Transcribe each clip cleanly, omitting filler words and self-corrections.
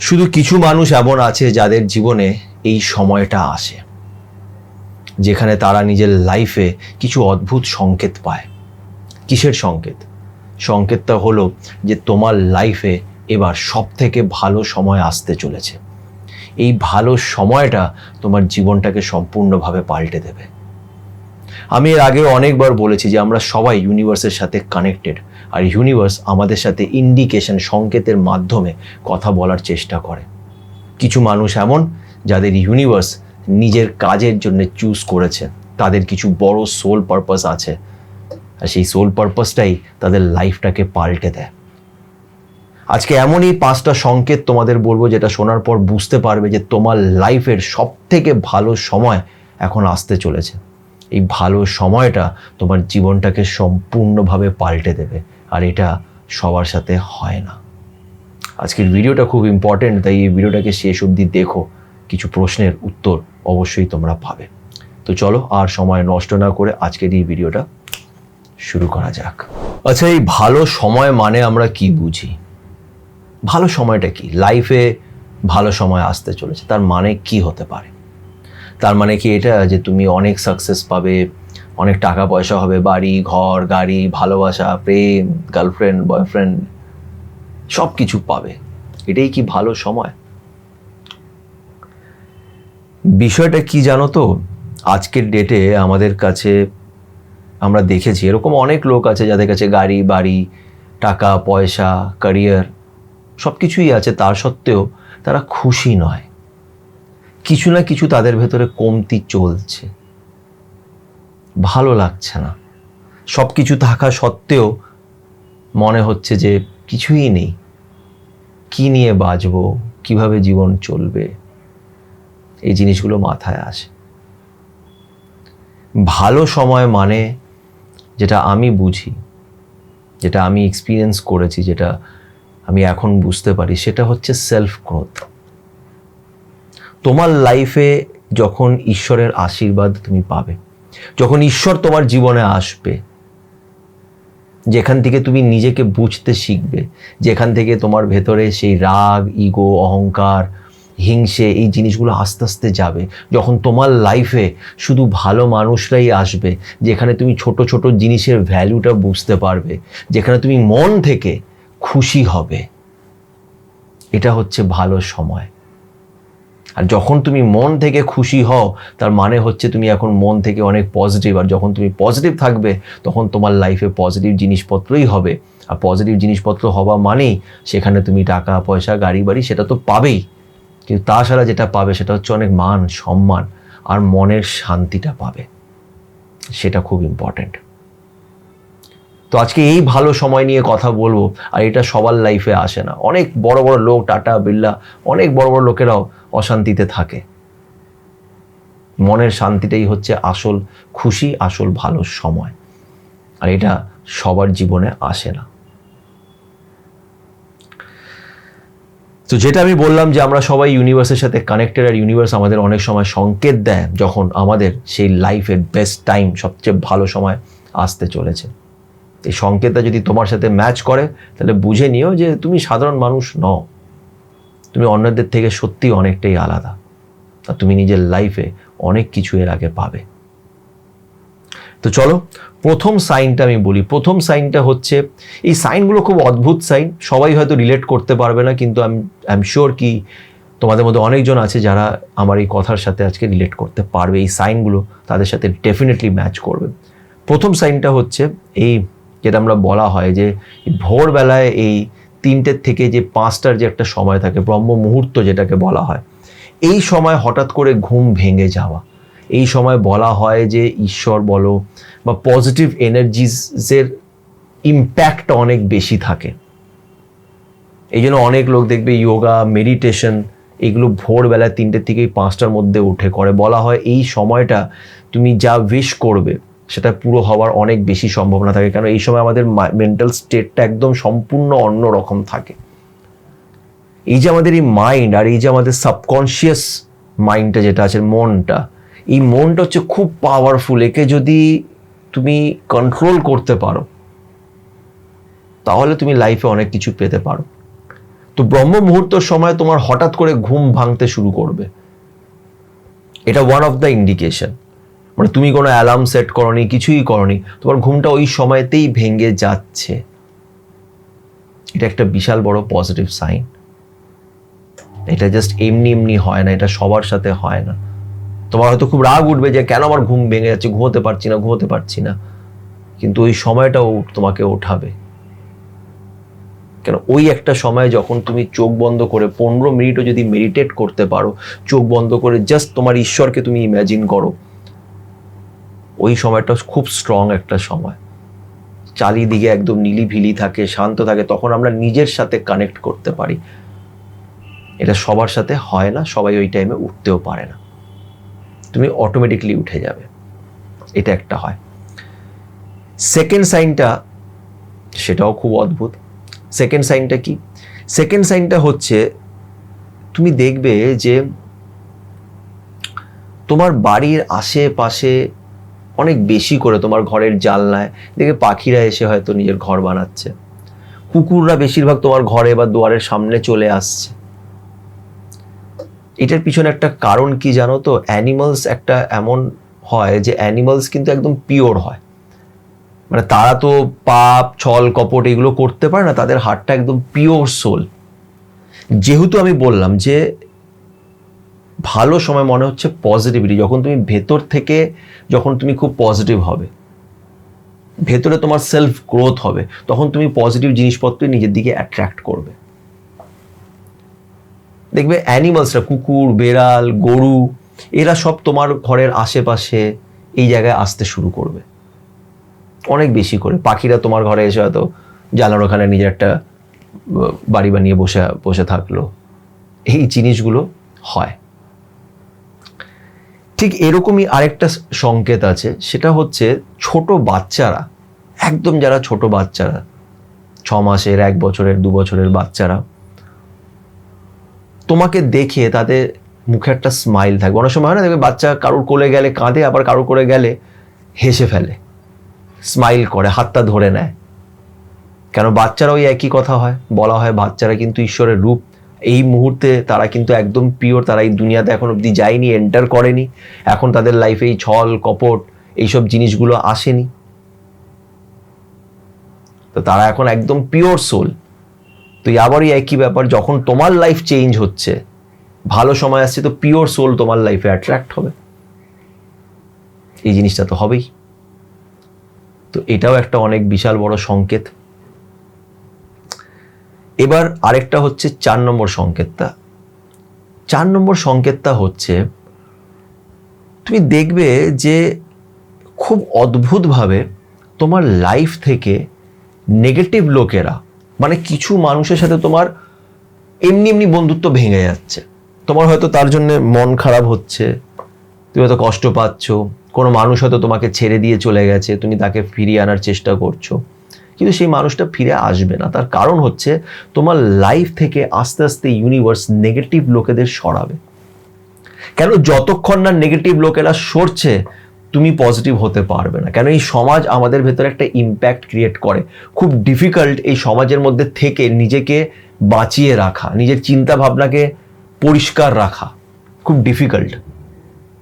শুধু কিছু মানুষ এমন আছে যাদের জীবনে এই সময়টা আসে যেখানে তারা নিজের লাইফে কিছু অদ্ভুত সংকেত পায়। কিসের সংকেত? সংকেতটা হলো যে তোমার লাইফে এবার সবথেকে ভালো সময় আসতে চলেছে। এই ভালো সময়টা তোমার জীবনটাকে সম্পূর্ণভাবে পাল্টে দেবে। আমি এর আগে অনেকবার বলেছি যে আমরা সবাই ইউনিভার্সের সাথে কানেক্টেড, আর ইউনিভার্স আমাদের সাথে ইন্ডিকেশন, সংকেতের মাধ্যমে কথা বলার চেষ্টা করে। কিছু মানুষ এমন যাদের ইউনিভার্স নিজের কাজের জন্য চুজ করেছে, তাদের কিছু বড় সোল পারপাস আছে, আর সেই সোল পারপাসটাই তাদের লাইফটাকে পাল্টে দেয়। আজকে এমনই 5টা সংকেত তোমাদের বলবো যেটা শোনার পর বুঝতে পারবে যে তোমার লাইফের সবথেকে ভালো সময় এখন আসতে চলেছে। এই ভালো সময়টা তোমার জীবনটাকে সম্পূর্ণভাবে পাল্টে দেবে, আর এটা সবার সাথে হয় না। আজকের ভিডিওটা খুব ইম্পর্টেন্ট, তাই এই ভিডিওটাকে শেষ অবধি দেখো। কিছু প্রশ্নের উত্তর অবশ্যই তোমরা পাবে। তো চলো আর সময় নষ্ট না করে আজকের এই ভিডিওটা শুরু করা যাক। আচ্ছা, এই ভালো সময় মানে আমরা কি বুঝি? ভালো সময়টা কি? লাইফে ভালো সময় আসতে চলেছে, তার মানে কি হতে পারে? তার মানে কি এটা যে তুমি অনেক সাকসেস পাবে, অনেক টাকা পয়সা হবে, বাড়ি, ঘর, গাড়ি, ভালোবাসা, প্রেম, গার্লফ্রেন্ড, বয়ফ্রেন্ড, সব কিছু পাবে? এটাই কি ভালো সময়? বিষয়টা কি জানো তো, আজকের ডেটে আমাদের কাছে আমরা দেখেছি এরকম অনেক লোক আছে যাদের কাছে গাড়ি, বাড়ি, টাকা পয়সা, ক্যারিয়ার সব কিছুই আছে, তার সত্ত্বেও তারা খুশি নয়। কিছু না কিছু তাদের ভেতরে কমতি চলছে, ভালো লাগছে না। সব কিছু থাকা সত্ত্বেও মনে হচ্ছে যে কিছুই নেই। কি নিয়ে বাঁচবো, কিভাবে জীবন চলবে, এই জিনিসগুলো মাথায় আসে। ভালো সময় মানে, যেটা আমি বুঝি, যেটা আমি এক্সপিরিয়েন্স করেছি, যেটা আমি এখন বুঝতে পারি, সেটা হচ্ছে সেলফ গ্রোথ। তোমার লাইফে যখন ঈশ্বরের আশীর্বাদ তুমি পাবে, যখন ঈশ্বর তোমার জীবনে আসবে, যেখান থেকে তুমি নিজেকে বুঝতে শিখবে, যেখান থেকে তোমার ভেতরে সেই রাগ, ইগো, অহংকার, হিংসে, এই জিনিসগুলো আস্তে আস্তে যাবে, যখন তোমার লাইফে শুধু ভালো মানুষরাই আসবে, যেখানে তুমি ছোট ছোট জিনিসের ভ্যালুটা বুঝতে পারবে, যেখানে তুমি মন থেকে খুশি হবে, এটা হচ্ছে ভালো সময়। আর যখন তুমি মন থেকে খুশি হও, তার মানে হচ্ছে তুমি এখন মন থেকে অনেক পজিটিভ, আর যখন তুমি পজিটিভ থাকবে তখন তোমার লাইফে পজিটিভ জিনিসপত্রই হবে। আর পজিটিভ জিনিসপত্র হওয়া মানেই সেখানে তুমি টাকা পয়সা, গাড়ি বাড়ি সেটা তো পাবেই, কিন্তু তাছাড়া যেটা পাবে সেটা হচ্ছে অনেক মান সম্মান আর মনের শান্তিটা পাবে। সেটা খুব ইম্পর্ট্যান্ট। তো আজকে এই ভালো সময় নিয়ে কথা বলবো, আর এটা সবার লাইফে আসে না। অনেক বড় বড় লোক, টাটা, বিড়লা, অনেক বড় বড় লোকেরাও অশান্তিতে থাকে। মনের শান্তিটাই হচ্ছে আসল খুশি, আসল ভালো সময়, আর এটা সবার জীবনে আসে না। তো যেটা আমি বললাম যে আমরা সবাই ইউনিভার্সের সাথে কানেক্টেড, আর ইউনিভার্স আমাদের অনেক সময় সংকেত দেয় যখন আমাদের সেই লাইফের বেস্ট টাইম, সবচেয়ে ভালো সময় আসতে চলেছে। এই সংকেতটা যদি তোমার সাথে ম্যাচ করে, তাহলে বুঝে নিও যে তুমি সাধারণ মানুষ নও, তুমি অন্যদের থেকে সত্যি অনেকটাই আলাদা, আর তুমি নিজের লাইফে অনেক কিছু এর আগে পাবে। তো চলো প্রথম সাইনটা আমি বলি। প্রথম সাইনটা হচ্ছে, এই সাইনগুলো খুব অদ্ভুত সাইন, সবাই হয়তো রিলেট করতে পারবে না, কিন্তু আই এম শিওর কি তোমাদের মধ্যে অনেকজন আছে যারা আমার এই কথার সাথে আজকে রিলেট করতে পারবে। এই সাইনগুলো তাদের সাথে ডেফিনেটলি ম্যাচ করবে। প্রথম সাইনটা হচ্ছে এই, যেটা আমরা বলা হয় যে ভোরবেলায় এই 3টে থেকে যে 5টার যে একটা সময় থাকে, ব্রহ্ম মুহূর্ত যেটাকে বলা হয়, এই সময় হঠাৎ করে ঘুম ভেঙে যাওয়া। এই সময় বলা হয় যে ঈশ্বর বলো বা পজিটিভ এনার্জিসের ইম্প্যাক্ট অনেক বেশি থাকে। এই জন্য অনেক লোক দেখবে যোগা, মেডিটেশন, এগুলো ভোরবেলা 3টে থেকে 5টার মধ্যে উঠে করে। বলা হয় এই সময়টা তুমি যা উইশ করবে সেটা পুরো হওয়ার অনেক বেশি সম্ভাবনা থাকে, কারণ এই সময় আমাদের মেন্টাল স্টেটটা একদম সম্পূর্ণ অন্য রকম থাকে। এই যে আমাদের এই মাইন্ড, আর এই যে আমাদের সাবকনশিয়াস মাইন্ডটা যেটা আছে, মনটা, এই মনটা হচ্ছে খুব পাওয়ারফুল। একে যদি তুমি কন্ট্রোল করতে পারো তাহলে তুমি লাইফে অনেক কিছু পেতে পারো। তো ব্রহ্ম মুহূর্তের সময় তোমার হঠাৎ করে ঘুম ভাঙতে শুরু করবে, এটা ওয়ান অফ দ্য ইন্ডিকেশন। মানে তুমি কোনো অ্যালার্ম সেট করনি, কিছুই করনি, তোমার ঘুমটা ওই সময়তেই ভেঙে যাচ্ছে, এটা একটা বিশাল বড় পজিটিভ সাইন। এটা জাস্ট এমনি এমনি হয় না, এটা সবার সাথে হয় না। তোমার হয়তো খুব রাগ উঠবে যে কেন আমার ঘুম ভেঙে যাচ্ছে, ঘুমোতে পারছি না, কিন্তু ওই সময়টাও তোমাকে ওঠাবে। কেন, ওই একটা সময় যখন তুমি চোখ বন্ধ করে 15 মিনিটও যদি মেডিটেট করতে পারো, চোখ বন্ধ করে জাস্ট তোমার ঈশ্বরকে তুমি ইমাজিন করো, ওই সময়টা খুব স্ট্রং একটা সময়। চারিদিকে একদম নিলিভিলি থাকে, শান্ত থাকে, তখন আমরা নিজের সাথে কানেক্ট করতে পারি। এটা সবার সাথে হয় না, সবাই ওই টাইমে উঠতেও পারে না, তুমি অটোমেটিকলি উঠে যাবে, এটা একটা হয়। সেকেন্ড সাইনটা, সেটাও খুব অদ্ভুত। সেকেন্ড সাইনটা কি? সেকেন্ড সাইনটা হচ্ছে তুমি দেখবে যে তোমার বাড়ির আশেপাশে অনেক বেশি করে তোমার ঘরের জানলায় দেখে পাখিরা এসে হয়তো নিজের ঘর বানাচ্ছে, কুকুররা বেশিরভাগ তোমার ঘরে বা দুয়ারের সামনে চলে আসছে। এটার পিছনে একটা কারণ কি জানো তো? অ্যানিমালস একটা এমন হয় যে অ্যানিমালস কিন্তু একদম পিওর হয়, মানে তারা তো পাপ ছল কপট এগুলো করতে পারে না, তাদের হার্টটা একদম পিওর সোল। যেহেতু আমি বললাম যে ভালো সময় মনে হচ্ছে পজিটিভিটি, যখন তুমি ভেতর থেকে, যখন তুমি খুব পজিটিভ হবে, ভেতরে তোমার সেলফ গ্রোথ হবে, তখন তুমি পজিটিভ জিনিসপত্র নিজের দিকে অ্যাট্রাক্ট করবে। দেখবে অ্যানিমালসরা, কুকুর, বেড়াল, গরু, এরা সব তোমার ঘরের আশেপাশে এই জায়গায় আসতে শুরু করবে অনেক বেশি করে। পাখিরা তোমার ঘরে এসে হয়তো জানালার ওখানে নিজের একটা বাড়ি বানিয়ে বসে থাকলো, এই জিনিসগুলো হয়। ঠিক এরকমই আরেকটা সংকেত আছে, সেটা হচ্ছে ছোট বাচ্চারা, একদম যারা ছোট বাচ্চারা, 6 মাসের, 1 বছরের, 2 বছরের বাচ্চারা, তোমাকে দেখে তাদের মুখে একটা স্মাইল থাকবে। অনেক সময় হয় না, দেখবে বাচ্চা কারুর কোলে গেলে কাঁদে, আবার কারুর কোলে গেলে হেসে ফেলে, স্মাইল করে, হাতটা ধরে নেয়। কেন? বাচ্চারা ওই একই কথা হয়, বলা হয় বাচ্চারা কিন্তু ঈশ্বরের রূপ। এই মুহূর্তে তারা কিন্তু একদম পিওর, তারা এই দুনিয়াতে এখন অব্দি যায়নি, এন্টার করেনি, এখন তাদের লাইফে এই ছল কপট এইসব জিনিসগুলো আসেনি, তো তারা এখন একদম পিওর সোল। তো আবারই একই ব্যাপার, যখন তোমার লাইফ চেঞ্জ হচ্ছে, ভালো সময় আসছে, তো পিওর সোল তোমার লাইফে অ্যাট্রাক্ট হবে, এই জিনিসটা তো হবেই। তো এটাও একটা অনেক বিশাল বড় সংকেত। এবার আরেকটা হচ্ছে 4 নম্বর সংকেতটা। 4 নম্বর সংকেতটা হচ্ছে তুমি দেখবে যে খুব অদ্ভুতভাবে তোমার লাইফ থেকে নেগেটিভ লোকেরা, মানে কিছু মানুষের সাথে তোমার এমনি এমনি বন্ধুত্ব ভেঙে যাচ্ছে, তোমার হয়তো তার জন্য মন খারাপ হচ্ছে, তুমি হয়তো কষ্ট পাচ্ছ, কোনো মানুষ হয়তো তোমাকে ছেড়ে দিয়ে চলে গেছে, তুমি তাকে ফিরিয়ে আনার চেষ্টা করছো, কিন্তু সেই মানুষটা ফিরে আসবে না। তার কারণ হচ্ছে তোমার লাইফ থেকে আস্তে আস্তে ইউনিভার্স নেগেটিভ লোকেদের সরাবে। কেন? যতক্ষণ না নেগেটিভ লোকেরা সরছে, তুমি পজিটিভ হতে পারবে না। কেন? এই সমাজ আমাদের ভেতরে একটা ইম্প্যাক্ট ক্রিয়েট করে, খুব ডিফিকাল্ট এই সমাজের মধ্যে থেকে নিজেকে বাঁচিয়ে রাখা, নিজের চিন্তা ভাবনাকে পরিষ্কার রাখা খুব ডিফিকাল্ট।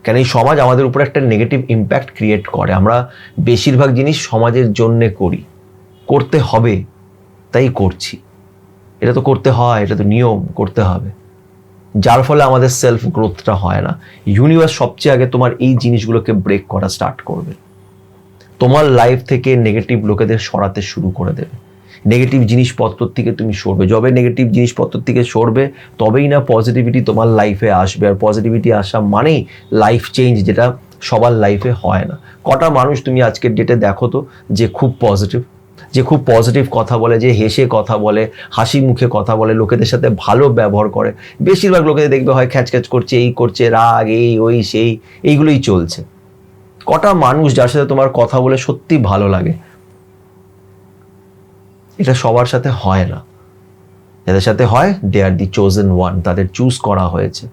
কেন? এই সমাজ আমাদের উপর একটা নেগেটিভ ইম্প্যাক্ট ক্রিয়েট করে। আমরা বেশিরভাগ জিনিস সমাজের জন্যে করি, করতে হবে তাই করছি, এটা তো করতে হয়, এটা তো নিয়ম, করতে হবে, যার ফলে আমাদের সেলফ গ্রোথটা হয় না। ইউনিভার্স সবচেয়ে আগে তোমার এই জিনিসগুলোকে ব্রেক করা স্টার্ট করবে, তোমার লাইফ থেকে নেগেটিভ লোকেদের সরাতে শুরু করে দেবে, নেগেটিভ জিনিসপত্র থেকে তুমি সরবে। যবে নেগেটিভ জিনিসপত্র থেকে সরবে, তবেই না পজিটিভিটি তোমার লাইফে আসবে। আর পজিটিভিটি আসা মানেই লাইফ চেঞ্জ, যেটা সবার লাইফে হয় না। কটা মানুষ তুমি আজকের ডেটে দেখো তো যে খুব পজিটিভ, যে খুব পজিটিভ কথা বলে, যে হেসে কথা বলে, হাসি মুখে কথা বলে, লোকেদের সাথে ভালো ব্যবহার করে? বেশিরভাগ লোকেদের দেখবে হয় খ্যাচ খ্যাচ করছে, এই করছে, রাগ, এই ওই সেই, এইগুলোই চলছে। কটা মানুষ যার সাথে তোমার কথা বলে সত্যি ভালো লাগে? এটা সবার সাথে হয় না, যাদের সাথে হয় দে আর দি চোজেন ওয়ান, তাদের চুজ করা হয়েছে।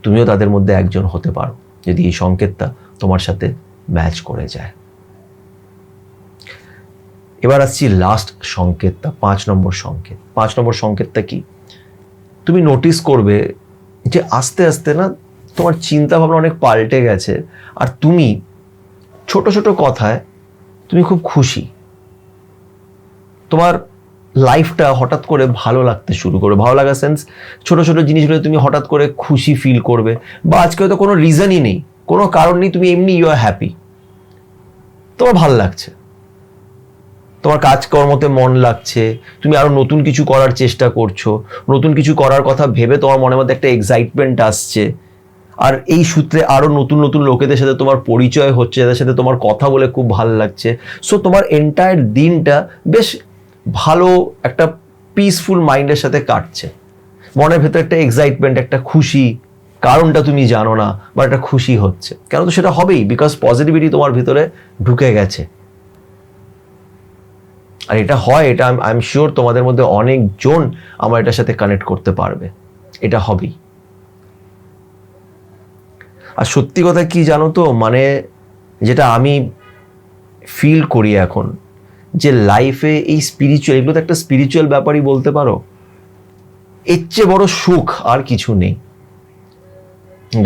তুমিও তাদের মধ্যে একজন হতে পারো যদি এই সংকেতটা তোমার সাথে ম্যাচ করে যায়। এবার আসছি লাস্ট সংকেতটা, 5 নম্বর সংকেত। 5 নম্বর সংকেতটা কি? তুমি নোটিস করবে যে আস্তে আস্তে না তোমার চিন্তা ভাবনা অনেক পাল্টে গেছে, আর তুমি ছোট ছোট কথায় তুমি খুব খুশি। তোমার লাইফটা হঠাৎ করে ভালো লাগতে শুরু করবে। ভালো লাগার সেন্স, ছোট ছোট জিনিসগুলো তুমি হঠাৎ করে খুশি ফিল করবে, বা আজকে হয়তো কোনো রিজনই নেই, কোনো কারণ নেই, তুমি এমনি ইউ আর হ্যাপি, তোমার ভালো লাগছে, তোমার কাজকর্মতে মন লাগছে, তুমি আরো নতুন কিছু করার চেষ্টা করছো, নতুন কিছু করার কথা ভেবে তোমার মনের মধ্যে একটা এক্সাইটমেন্ট আসছে, আর এই সূত্রে আরো নতুন নতুন লোকেদের সাথে তোমার পরিচয় হচ্ছে, যাদের সাথে তোমার কথা বলে খুব ভালো লাগছে। সো তোমার এন্টায়ার দিনটা বেশ ভালো একটা পিসফুল মাইন্ডের সাথে কাটছে। মনের ভেতরে একটা এক্সাইটমেন্ট, একটা খুশি, কারণটা তুমি জানো না, বা একটা খুশি হচ্ছে কেন, তো সেটা হবেই, বিকজ পজিটিভিটি তোমার ভিতরে ঢুকে গেছে। আর এটা হয়, এটা আই এম শিওর তোমাদের মধ্যে অনেকজন আমার এটার সাথে কানেক্ট করতে পারবে, এটা হবেই। আর সত্যি কথা কি জানো তো, মানে যেটা আমি ফিল করি এখন, যে লাইফে এই স্পিরিচুয়াল, এগুলো তো একটা স্পিরিচুয়াল ব্যাপারই বলতে পারো, এর চেয়ে বড় সুখ আর কিছু নেই।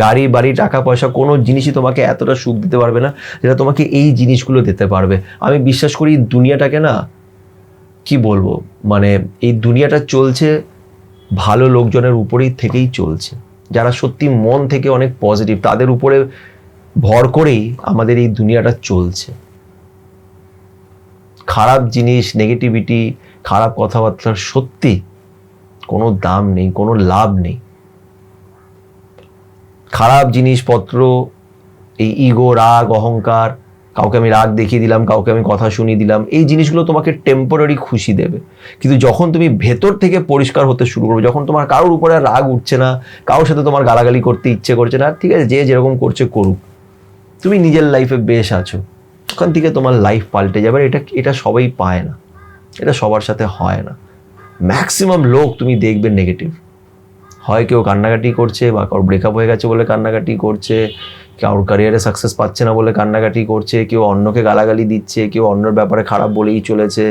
গাড়ি বাড়ি টাকা পয়সা কোনো জিনিসই তোমাকে এতটা সুখ দিতে পারবে না যেটা তোমাকে এই জিনিসগুলো দিতে পারবে। আমি বিশ্বাস করি দুনিয়াটাকে না, কি বলবো, মানে এই দুনিয়াটা চলছে ভালো লোকজনের উপরেই থেকেই চলছে, যারা সত্যি মন থেকে অনেক পজিটিভ, তাদের উপরে ভর করেই আমাদের এই দুনিয়াটা চলছে। খারাপ জিনিস, নেগেটিভিটি, খারাপ কথাবার্তার সত্যি কোনো দাম নেই, কোনো লাভ নেই। খারাপ জিনিসপত্র, এই ইগো, রাগ, অহংকার, কাউকে আমি রাগ দেখিয়ে দিলাম, কাউকে আমি কথা শুনিয়ে দিলাম, এই জিনিসগুলো তোমাকে টেম্পোরারি খুশি দেবে। কিন্তু যখন তুমি ভেতর থেকে পরিষ্কার হতে শুরু করবে, যখন তোমার কারোর উপরে রাগ উঠছে না, কারোর সাথে তোমার গালাগালি করতে ইচ্ছে করছে না, ঠিক আছে, যে যেরকম করছে করুক, তুমি নিজের লাইফে বেশ আছো, ওখান থেকে তোমার লাইফ পাল্টে যাবে। এটা সবাই পায় না, এটা সবার সাথে হয় না। ম্যাক্সিমাম লোক তুমি দেখবে নেগেটিভ, হয় কেউ কান্নাকাটি করছে, বা কারোর ব্রেকআপ হয়ে গেছে বলে কান্নাকাটি করছে, কারোর ক্যারিয়ারে সাকসেস পাচ্ছে না বলে কান্নাকাটি করছে, কেউ অন্যকে গালাগালি দিচ্ছে, কেউ অন্যর ব্যাপারে খারাপ বলেই চলেছে।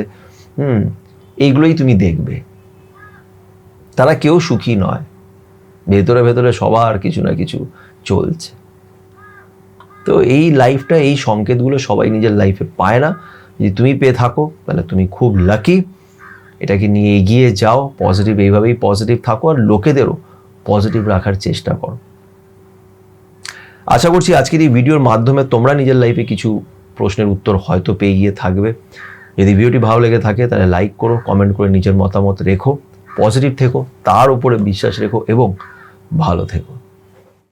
এইগুলোই তুমি দেখবে, তারা কেউ সুখী নয়, ভেতরে ভেতরে সবার কিছু না কিছু চলছে। তো এই লাইফটা, এই সংকেতগুলো সবাই নিজের লাইফে পায় না। যদি তুমি পেয়ে থাকো তাহলে তুমি খুব লাকি। এটাকে নিয়ে এগিয়ে যাও, পজিটিভ, এইভাবেই পজিটিভ থাকো, আর লোকেদেরও পজিটিভ রাখার চেষ্টা করো। আশা করছি আজকের এই ভিডিওর মাধ্যমে তোমরা নিজের লাইফে কিছু প্রশ্নের উত্তর হয়তো পেয়ে গিয়ে থাকবে। যদি ভিডিওটি ভালো লেগে থাকে তাহলে লাইক করো, কমেন্ট করে নিজের মতামত রেখো, পজিটিভ থেকো, তার উপরে বিশ্বাস রেখো এবং ভালো থেকো।